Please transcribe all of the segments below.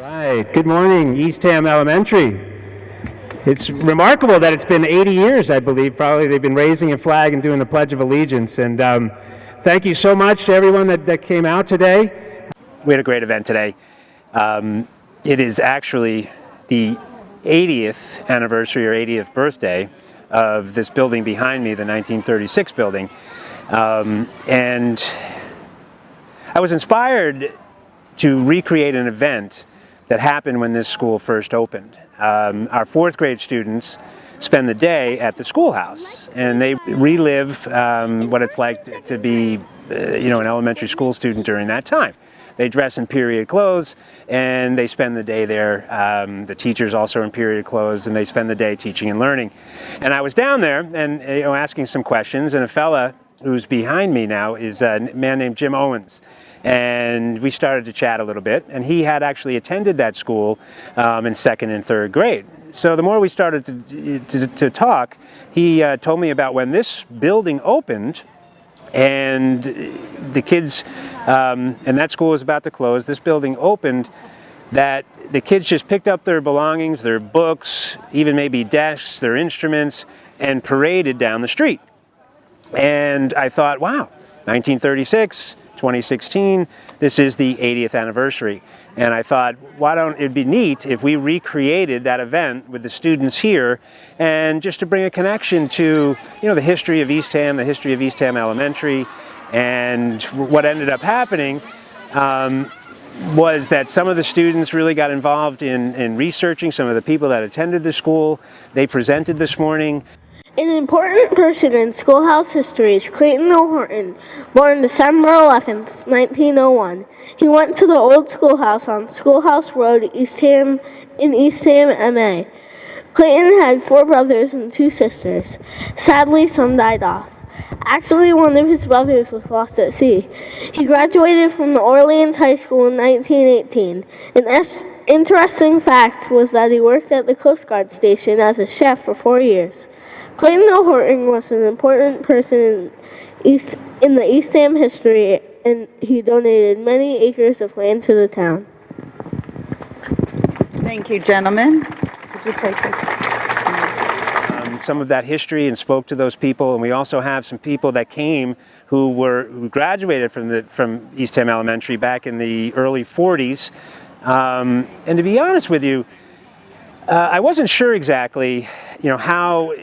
Right. Good morning, Eastham Elementary. It's remarkable that it's been 80 years, I believe, probably they've been raising a flag and doing the Pledge of Allegiance. And thank you so much to everyone that came out today. We had a great event today. It is actually the 80th anniversary or 80th birthday of this building behind me, the 1936 building. And I was inspired to recreate an event that happened when this school first opened. Our fourth grade students spend the day at the schoolhouse, and they relive what it's like to be, an elementary school student during that time. They dress in period clothes, and they spend the day there. The teachers also are in period clothes, and they spend the day teaching and learning. And I was down there and asking some questions, and a fella who's behind me now is a man named Jim Owens. And we started to chat a little bit, and he had actually attended that school in second and third grade. So the more we started to talk, he told me about when this building opened, and the kids, and that school was about to close, this building opened, that the kids just picked up their belongings, their books, even maybe desks, their instruments, and paraded down the street. And I thought, wow, 1936, 2016, this is the 80th anniversary. And I thought, why don't it be neat if we recreated that event with the students here, and just to bring a connection to, the history of Eastham, the history of Eastham Elementary. And what ended up happening was that some of the students really got involved in researching some of the people that attended the school. They presented this morning. An important person in schoolhouse history is Clayton O'Horton, born December 11th, 1901. He went to the old schoolhouse on Schoolhouse Road, Eastham, in Eastham, MA. Clayton had 4 brothers and 2 sisters. Sadly, some died off. Actually, one of his brothers was lost at sea. He graduated from the Orleans High School in 1918. An interesting fact was that he worked at the Coast Guard station as a chef for 4 years. Clayton O'Horton was an important person in the Eastham history, and he donated many acres of land to the town. Thank you, gentlemen. Could you take this? Some of that history and spoke to those people, and we also have some people that came who graduated from Eastham Elementary back in the early 40s. And to be honest with you, I wasn't sure exactly, how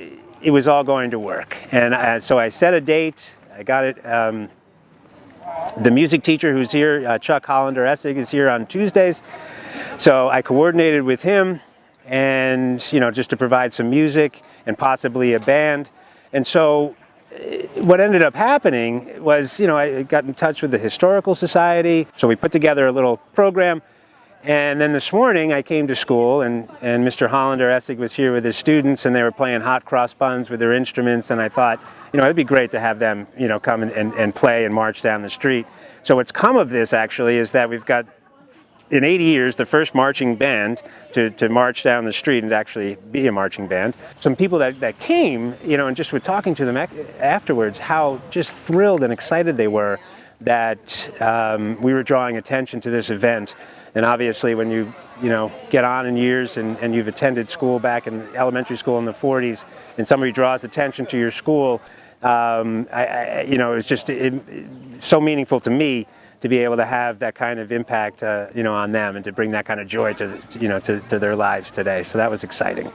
it was all going to work. And so I set a date. I got it. The music teacher who's here, Chuck Hollander-Essig, is here on Tuesdays. So I coordinated with him, and just to provide some music and possibly a band. And so what ended up happening was, I got in touch with the Historical Society. So we put together a little program. And then this morning I came to school, and Mr. Hollander-Essig was here with his students, and they were playing hot cross buns with their instruments, and I thought, it'd be great to have them, come and play and march down the street. So what's come of this actually is that we've got, in 80 years, the first marching band to march down the street and actually be a marching band. Some people that came, and just with talking to them afterwards, how just thrilled and excited they were that we were drawing attention to this event. And obviously when you get on in years and you've attended school back in elementary school in the 40s, and somebody draws attention to your school, it's just so meaningful to me to be able to have that kind of impact on them, and to bring that kind of joy to their lives today. So that was exciting.